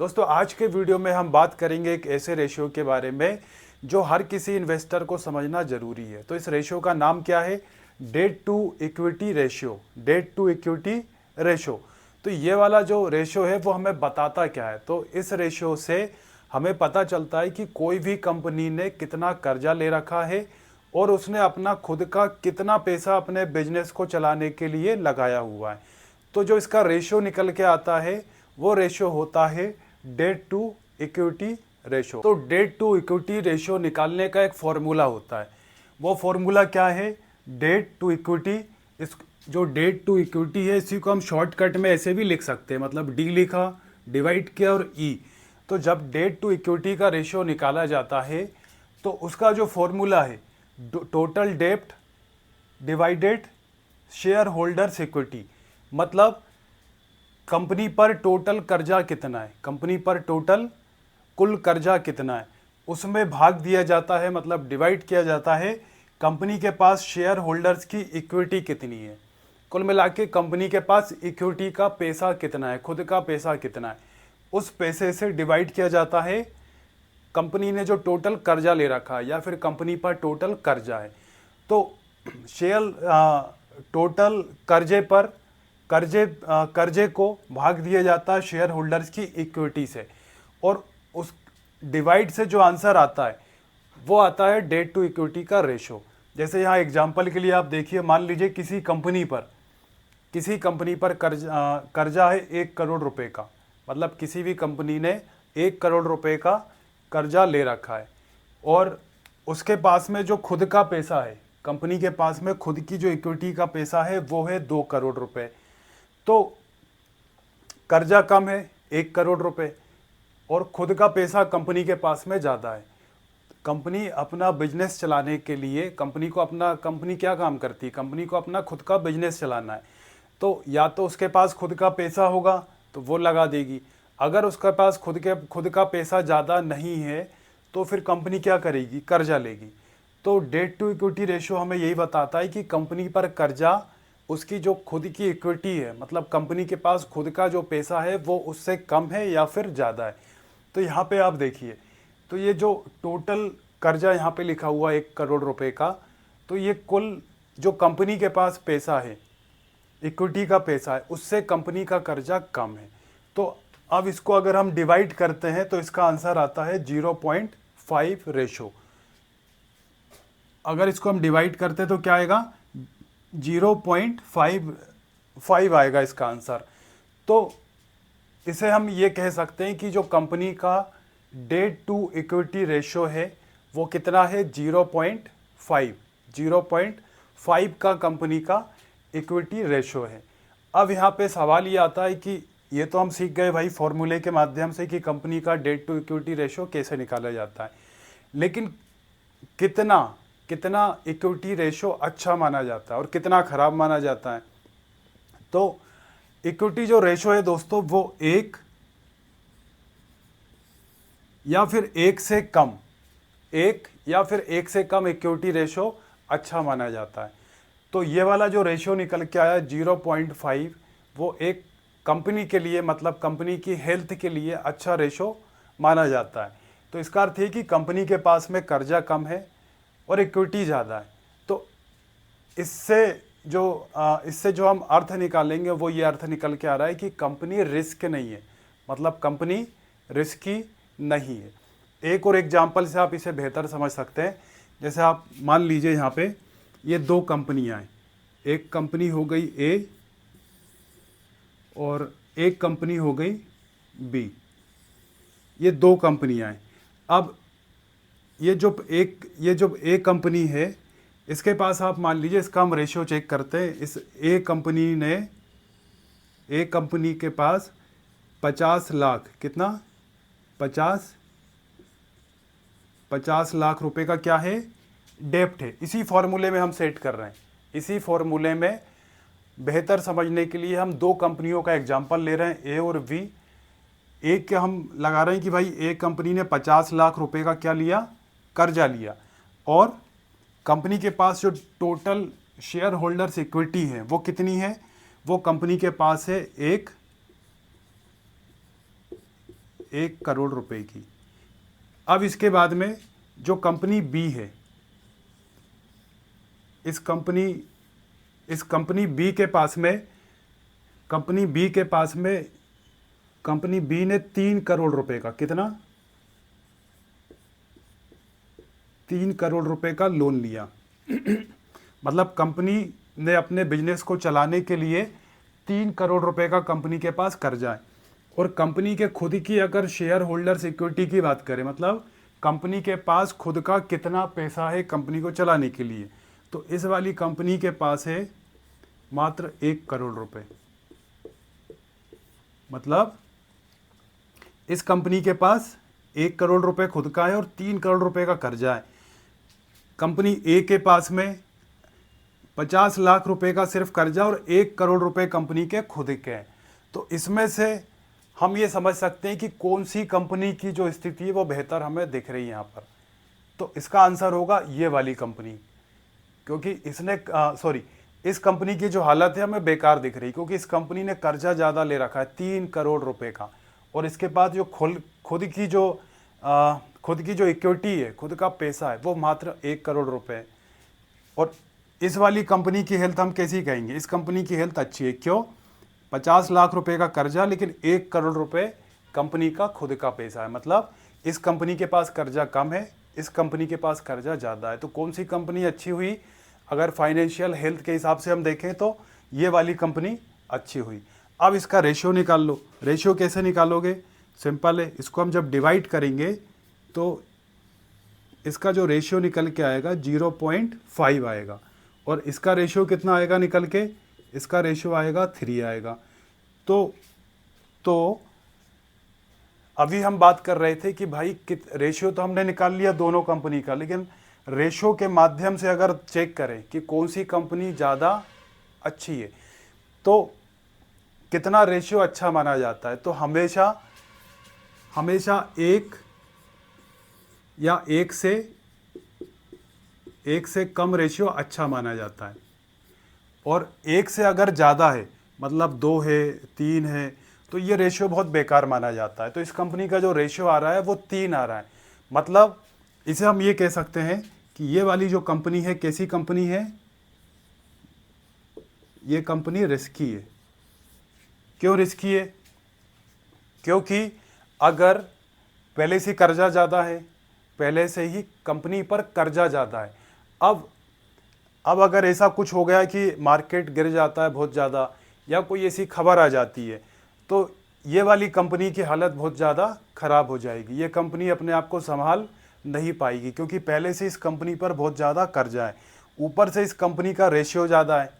दोस्तों आज के वीडियो में हम बात करेंगे एक ऐसे रेशियो के बारे में जो हर किसी इन्वेस्टर को समझना जरूरी है। तो इस रेशियो का नाम क्या है? Debt to equity ratio. Debt to equity ratio. तो ये वाला जो रेशियो है वो हमें बताता क्या है? तो इस रेशियो से हमें पता चलता है कि कोई भी कंपनी ने कितना कर्जा ले रखा है और उसने अपना खुद का कितना पैसा अपने बिजनेस को चलाने के लिए लगाया हुआ है। तो जो इसका रेशियो निकल के आता है वो रेशियो होता है डेट टू इक्विटी रेशियो। तो डेट टू इक्विटी रेशियो निकालने का एक फॉर्मूला होता है। वो फॉर्मूला क्या है? Debt to equity. इस जो डेट टू इक्विटी है इसी को हम शॉर्टकट में ऐसे भी लिख सकते हैं, मतलब डी लिखा, डिवाइड किया और ई। तो जब डेट टू इक्विटी का रेशियो निकाला जाता है तो उसका जो फॉर्मूला है टोटल डेप्ट डिवाइडेड शेयर होल्डर्स इक्विटी, मतलब कंपनी पर टोटल कर्जा कितना है, कंपनी पर टोटल कुल कर्जा कितना है, उसमें भाग दिया जाता है, मतलब डिवाइड किया जाता है कंपनी के पास शेयर होल्डर्स की इक्विटी कितनी है। कुल मिला के कंपनी के पास इक्विटी का पैसा कितना है, खुद का पैसा कितना है, उस पैसे से डिवाइड किया जाता है कंपनी ने जो टोटल कर्जा ले रखा है या फिर कंपनी पर टोटल कर्जा है। तो शेयर टोटल कर्जे को भाग दिया जाता है शेयर होल्डर्स की इक्विटी से, और उस डिवाइड से जो आंसर आता है वो आता है डेट टू इक्विटी का रेशो। जैसे यहाँ एग्जांपल के लिए आप देखिए, मान लीजिए किसी कंपनी पर कर्जा है 1 करोड़ रुपए का, मतलब किसी भी कंपनी ने 1 करोड़ रुपए का कर्जा ले रखा है और उसके पास में जो खुद का पैसा है, कंपनी के पास में खुद की जो इक्विटी का पैसा है वो है 2 करोड़ रुपए। तो कर्जा कम है 1 करोड़ रुपए और खुद का पैसा कंपनी के पास में ज़्यादा है। कंपनी अपना बिजनेस चलाने के लिए कंपनी क्या काम करती है? कंपनी को अपना खुद का बिजनेस चलाना है। तो या तो उसके पास खुद का पैसा होगा तो वो लगा देगी, अगर उसके पास खुद का पैसा ज़्यादा नहीं है तो फिर कंपनी क्या करेगी? कर्जा लेगी। तो डेट टू इक्विटी रेशियो हमें यही बताता है कि कंपनी पर कर्जा उसकी जो खुद की इक्विटी है, मतलब कंपनी के पास खुद का जो पैसा है वो उससे कम है या फिर ज़्यादा है। तो यहाँ पे आप देखिए, तो ये जो टोटल कर्जा यहाँ पे लिखा हुआ 1 करोड़ रुपए का, तो ये कुल जो कंपनी के पास पैसा है, इक्विटी का पैसा है, उससे कंपनी का कर्जा कम है। तो अब इसको अगर हम डिवाइड करते हैं तो इसका आंसर आता है 0.5 रेशो। अगर इसको हम डिवाइड करते हैं तो क्या आएगा? 0.5 आएगा इसका आंसर। तो इसे हम ये कह सकते हैं कि जो कंपनी का डेट टू इक्विटी रेशियो है वो कितना है? 0.5 का कंपनी का इक्विटी रेशियो है। अब यहाँ पे सवाल ये आता है कि ये तो हम सीख गए भाई फॉर्मूले के माध्यम से कि कंपनी का डेट टू इक्विटी रेशियो कैसे निकाला जाता है, लेकिन कितना इक्विटी रेशियो अच्छा माना जाता है और कितना खराब माना जाता है? तो इक्विटी जो रेशियो है दोस्तों वो 1 या फिर 1 से कम इक्विटी रेशियो अच्छा माना जाता है। तो ये वाला जो रेशियो निकल के आया 0.5, वो एक कंपनी के लिए, मतलब कंपनी की हेल्थ के लिए अच्छा रेशियो माना जाता है। तो इसका अर्थ है कि कंपनी के पास में कर्जा कम है और इक्विटी ज़्यादा है। तो इससे जो हम अर्थ निकालेंगे वो ये अर्थ निकल के आ रहा है कि कंपनी रिस्क नहीं है, मतलब कंपनी रिस्की नहीं है। एक और एग्जांपल से आप इसे बेहतर समझ सकते हैं। जैसे आप मान लीजिए यहाँ पे ये 2 कंपनियाँ हैं, एक कंपनी हो गई ए और एक कंपनी हो गई बी। ये 2 कंपनियाँ हैं। अब ये जो ए कंपनी है इसके पास आप मान लीजिए, इसका हम रेशियो चेक करते हैं। इस ए कंपनी के पास 50 लाख, कितना? 50 लाख रुपए का क्या है? डेप्ट है। इसी फॉर्मूले में हम सेट कर रहे हैं। इसी फॉर्मूले में बेहतर समझने के लिए हम 2 कंपनियों का एग्जांपल ले रहे हैं, ए और बी। एक के हम लगा रहे हैं कि भाई ए कंपनी ने 50 लाख रुपए का क्या लिया? कर्जा लिया, और कंपनी के पास जो टोटल शेयर होल्डर्स इक्विटी है वो कितनी है? वो कंपनी के पास है 1 करोड़ रुपए की। अब इसके बाद में जो कंपनी बी है, इस कंपनी बी के पास में कंपनी बी ने 3 करोड़ रुपए का, कितना, 3 करोड़ रुपए का लोन लिया। मतलब कंपनी ने अपने बिजनेस को चलाने के लिए 3 करोड़ रुपए का कंपनी के पास कर्जा है। और कंपनी के खुद की अगर शेयर होल्डर्स इक्विटी की बात करें, मतलब कंपनी के पास खुद का कितना पैसा है कंपनी को चलाने के लिए, तो इस वाली कंपनी के पास है मात्र 1 करोड़ रुपए। मतलब इस कंपनी के पास 1 करोड़ रुपए खुद का है और 3 करोड़ रुपए का कर्जा है। कंपनी ए के पास में 50 लाख रुपए का सिर्फ कर्जा और 1 करोड़ रुपए कंपनी के खुद के हैं। तो इसमें से हम ये समझ सकते हैं कि कौन सी कंपनी की जो स्थिति है वो बेहतर हमें दिख रही है यहाँ पर। तो इसका आंसर होगा ये वाली कंपनी, क्योंकि इस कंपनी की जो हालत है हमें बेकार दिख रही, क्योंकि इस कंपनी ने कर्जा ज़्यादा ले रखा है 3 करोड़ रुपए का, और इसके बाद जो खुद की जो इक्विटी है, खुद का पैसा है, वो मात्र 1 करोड़ रुपए है। और इस वाली कंपनी की हेल्थ हम कैसी कहेंगे, इस कंपनी की हेल्थ अच्छी है। क्यों? 50 लाख रुपए का कर्जा लेकिन 1 करोड़ रुपए कंपनी का खुद का पैसा है। मतलब इस कंपनी के पास कर्जा कम है, इस कंपनी के पास कर्जा ज़्यादा है। तो कौन सी कंपनी अच्छी हुई? अगर फाइनेंशियल हेल्थ के हिसाब से हम देखें तो ये वाली कंपनी अच्छी हुई। अब इसका रेशियो निकाल लो। रेशियो कैसे निकालोगे? सिंपल है, इसको हम जब डिवाइड करेंगे तो इसका जो रेशियो निकल के आएगा 0.5 आएगा, और इसका रेशियो कितना आएगा निकल के? इसका रेशियो आएगा 3 आएगा। तो अभी हम बात कर रहे थे कि भाई रेशियो तो हमने निकाल लिया दोनों कंपनी का, लेकिन रेशियो के माध्यम से अगर चेक करें कि कौन सी कंपनी ज़्यादा अच्छी है, तो कितना रेशियो अच्छा माना जाता है? तो हमेशा 1 या 1 से कम रेशियो अच्छा माना जाता है। और 1 से अगर ज़्यादा है, मतलब 2 है, 3 है, तो ये रेशियो बहुत बेकार माना जाता है। तो इस कंपनी का जो रेशियो आ रहा है वो 3 आ रहा है। मतलब इसे हम ये कह सकते हैं कि ये वाली जो कंपनी है कैसी कंपनी है? ये कंपनी रिस्की है। क्यों रिस्की है? क्योंकि अगर पहले से कर्जा ज़्यादा है, पहले से ही कंपनी पर कर्जा ज़्यादा है, अब अगर ऐसा कुछ हो गया कि मार्केट गिर जाता है बहुत ज़्यादा, या कोई ऐसी खबर आ जाती है, तो ये वाली कंपनी की हालत बहुत ज़्यादा ख़राब हो जाएगी। ये कंपनी अपने आप को संभाल नहीं पाएगी, क्योंकि पहले से इस कंपनी पर बहुत ज़्यादा कर्जा है। ऊपर से इस कंपनी का रेशियो ज़्यादा है,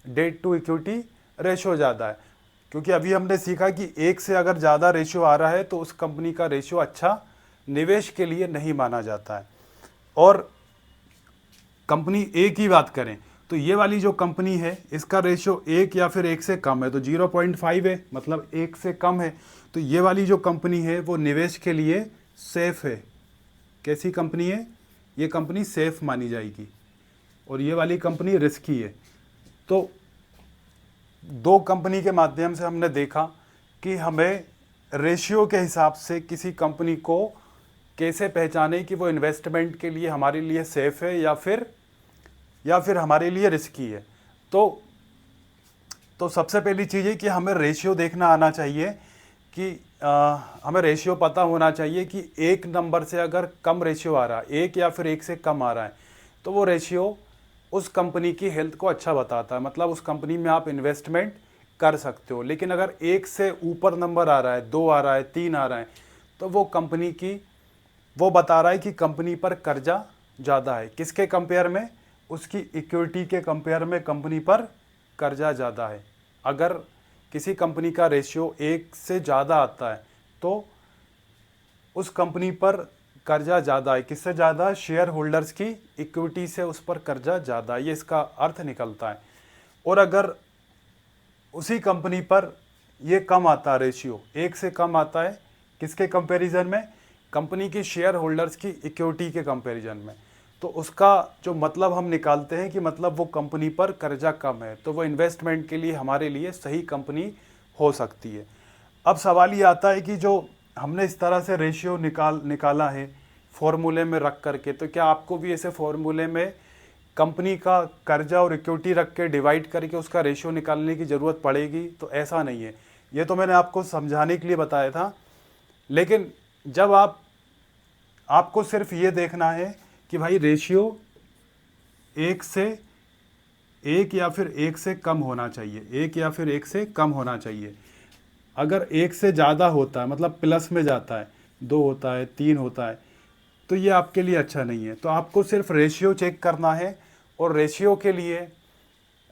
डेट टू इक्विटी रेशियो ज़्यादा है। क्योंकि अभी हमने सीखा कि 1 से अगर ज़्यादा रेशियो आ रहा है तो उस कंपनी का रेशियो अच्छा निवेश के लिए नहीं माना जाता है। और कंपनी ए की बात करें तो ये वाली जो कंपनी है इसका रेशियो 1 या फिर 1 से कम है, तो 0.5 है, मतलब 1 से कम है। तो ये वाली जो कंपनी है वो निवेश के लिए सेफ है। कैसी कंपनी है? ये कंपनी सेफ मानी जाएगी, और ये वाली कंपनी रिस्की है। तो 2 कंपनी के माध्यम से हमने देखा कि हमें रेशियो के हिसाब से किसी कंपनी को कैसे पहचाने कि वो इन्वेस्टमेंट के लिए हमारे लिए सेफ है या फिर हमारे लिए रिस्की है। तो सबसे पहली चीज़ है कि हमें रेशियो देखना आना चाहिए, कि हमें रेशियो पता होना चाहिए कि 1 नंबर से अगर कम रेशियो आ रहा है, 1 या फिर 1 से कम आ रहा है, तो वो रेशियो उस कंपनी की हेल्थ को अच्छा बताता है। मतलब उस कंपनी में आप इन्वेस्टमेंट कर सकते हो। लेकिन अगर 1 से ऊपर नंबर आ रहा है, 2 आ रहा है, 3 आ रहा है, तो वो बता रहा है कि कंपनी पर कर्जा ज़्यादा है। किसके कंपेयर में? उसकी इक्विटी के कंपेयर में कंपनी पर कर्जा ज़्यादा है। अगर किसी कंपनी का रेशियो 1 से ज़्यादा आता है तो उस कंपनी पर कर्जा ज़्यादा है। किससे ज़्यादा? शेयर होल्डर्स की इक्विटी से उस पर कर्जा ज़्यादा है, ये इसका अर्थ निकलता है। और अगर उसी कंपनी पर ये कम आता है, रेशियो 1 से कम आता है, किसके कंपैरिजन में? कंपनी की शेयर होल्डर्स की इक्विटी के कंपैरिजन में, तो उसका जो मतलब हम निकालते हैं कि मतलब वो कंपनी पर कर्जा कम है, तो वो इन्वेस्टमेंट के लिए हमारे लिए सही कंपनी हो सकती है। अब सवाल ये आता है कि जो हमने इस तरह से रेशियो निकाला है फॉर्मूले में रख करके, तो क्या आपको भी ऐसे फॉर्मूले में कंपनी का कर्जा और इक्विटी रख के डिवाइड करके उसका रेशियो निकालने की ज़रूरत पड़ेगी? तो ऐसा नहीं है। ये तो मैंने आपको समझाने के लिए बताया था। लेकिन जब आपको सिर्फ ये देखना है कि भाई रेशियो 1 से 1 या फिर 1 से कम होना चाहिए, 1 या फिर 1 से कम होना चाहिए। अगर 1 से ज़्यादा होता है, मतलब प्लस में जाता है, 2 होता है, 3 होता है, तो ये आपके लिए अच्छा नहीं है। तो आपको सिर्फ रेशियो चेक करना है, और रेशियो के लिए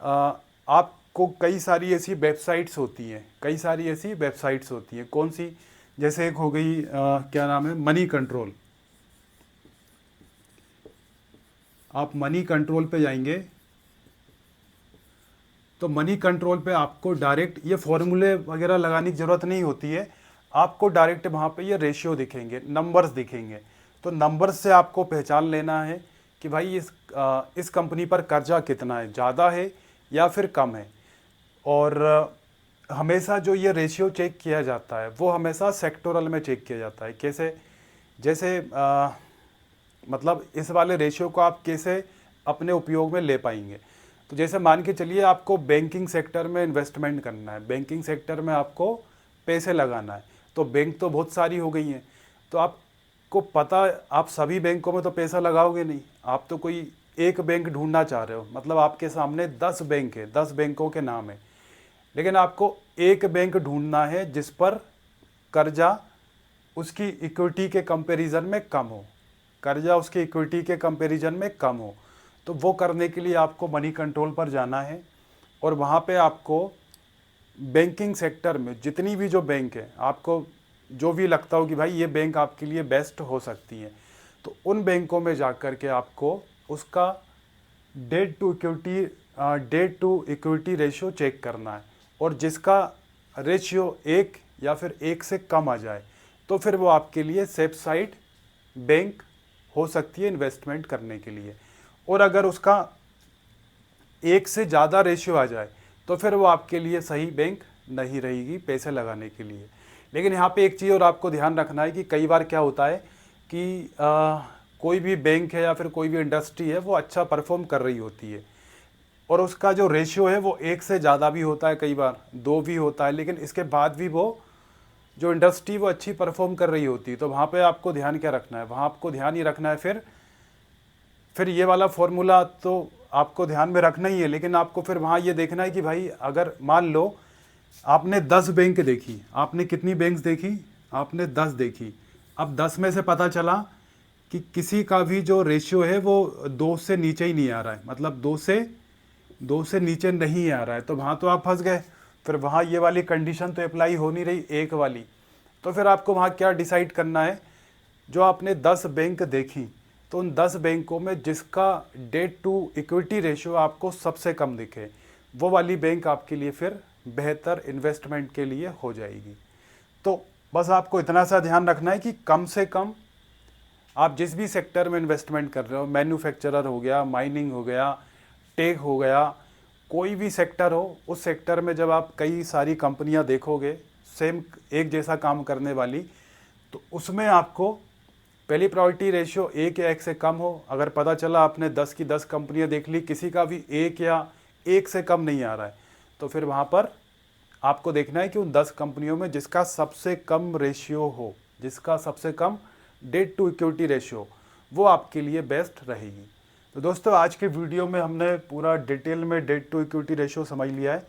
आपको कई सारी ऐसी वेबसाइट्स होती हैं, कौन सी? जैसे एक हो गई क्या नाम है, मनी कंट्रोल। आप मनी कंट्रोल पे जाएंगे तो मनी कंट्रोल पे आपको डायरेक्ट ये फॉर्मूले वगैरह लगाने की ज़रूरत नहीं होती है। आपको डायरेक्ट वहाँ पे ये रेशियो दिखेंगे, नंबर्स दिखेंगे। तो नंबर्स से आपको पहचान लेना है कि भाई इस कंपनी पर कर्जा कितना है, ज़्यादा है या फिर कम है। और हमेशा जो ये रेशियो चेक किया जाता है वो हमेशा सेक्टोरल में चेक किया जाता है। कैसे? जैसे मतलब इस वाले रेशियो को आप कैसे अपने उपयोग में ले पाएंगे? तो जैसे मान के चलिए आपको बैंकिंग सेक्टर में इन्वेस्टमेंट करना है, बैंकिंग सेक्टर में आपको पैसे लगाना है। तो बैंक तो बहुत सारी हो गई हैं, तो आपको पता, आप सभी बैंकों में तो पैसा लगाओगे नहीं। आप तो कोई एक बैंक ढूंढना चाह रहे हो, मतलब आपके सामने 10 बैंक है, 10 बैंकों के नाम है, लेकिन आपको एक बैंक ढूंढना है जिस पर कर्जा उसकी इक्विटी के कंपैरिजन में कम हो, कर्जा उसकी इक्विटी के कंपैरिजन में कम हो। तो वो करने के लिए आपको मनी कंट्रोल पर जाना है, और वहाँ पे आपको बैंकिंग सेक्टर में जितनी भी जो बैंक है, आपको जो भी लगता हो कि भाई ये बैंक आपके लिए बेस्ट हो सकती है, तो उन बैंकों में जा कर के आपको उसका debt to equity ratio check करना है। और जिसका रेशियो 1 या फिर 1 से कम आ जाए तो फिर वो आपके लिए सेफ साइड बैंक हो सकती है इन्वेस्टमेंट करने के लिए। और अगर उसका 1 से ज़्यादा रेशियो आ जाए तो फिर वो आपके लिए सही बैंक नहीं रहेगी पैसे लगाने के लिए। लेकिन यहाँ पे एक चीज़ और आपको ध्यान रखना है कि कई बार क्या होता है कि कोई भी बैंक है या फिर कोई भी इंडस्ट्री है वो अच्छा परफॉर्म कर रही होती है, और उसका जो रेशियो है वो 1 से ज़्यादा भी होता है, कई बार 2 भी होता है, लेकिन इसके बाद भी वो जो इंडस्ट्री वो अच्छी परफॉर्म कर रही होती है। तो वहाँ पे आपको ध्यान क्या रखना है? वहाँ आपको ध्यान ही रखना है फिर ये वाला फॉर्मूला तो आपको ध्यान में रखना ही है, लेकिन आपको फिर वहाँ ये देखना है कि भाई अगर मान लो आपने 10 बैंक देखी, आपने कितनी बैंक्स देखी? आपने 10 देखी। अब 10 में से पता चला कि किसी का भी जो रेशियो है वो 2 से नीचे ही नहीं आ रहा है, मतलब 2 से नीचे नहीं आ रहा है, तो वहाँ तो आप फंस गए। फिर वहाँ ये वाली कंडीशन तो अप्लाई हो नहीं रही, एक वाली। तो फिर आपको वहाँ क्या डिसाइड करना है? जो आपने 10 बैंक देखी, तो उन 10 बैंकों में जिसका डेट टू इक्विटी रेशियो आपको सबसे कम दिखे, वो वाली बैंक आपके लिए फिर बेहतर इन्वेस्टमेंट के लिए हो जाएगी। तो बस आपको इतना सा ध्यान रखना है कि कम से कम आप जिस भी सेक्टर में इन्वेस्टमेंट कर रहे हो, मैन्युफैक्चरर हो गया, माइनिंग हो गया, टेक हो गया, कोई भी सेक्टर हो, उस सेक्टर में जब आप कई सारी कंपनियां देखोगे सेम एक जैसा काम करने वाली, तो उसमें आपको पहली प्रायोरिटी रेशियो 1 या 1 से कम हो। अगर पता चला आपने 10 की 10 कंपनियां देख ली, किसी का भी 1 या 1 से कम नहीं आ रहा है, तो फिर वहाँ पर आपको देखना है कि उन 10 कंपनियों में जिसका सबसे कम रेशियो हो, जिसका सबसे कम डेट टू इक्विटी रेशियो, वो आपके लिए बेस्ट रहेगी। तो दोस्तों आज के वीडियो में हमने पूरा डिटेल में डेट टू इक्विटी रेशियो समझ लिया है।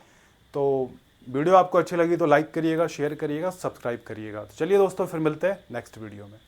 तो वीडियो आपको अच्छी लगी तो लाइक करिएगा, शेयर करिएगा, सब्सक्राइब करिएगा। तो चलिए दोस्तों फिर मिलते हैं नेक्स्ट वीडियो में।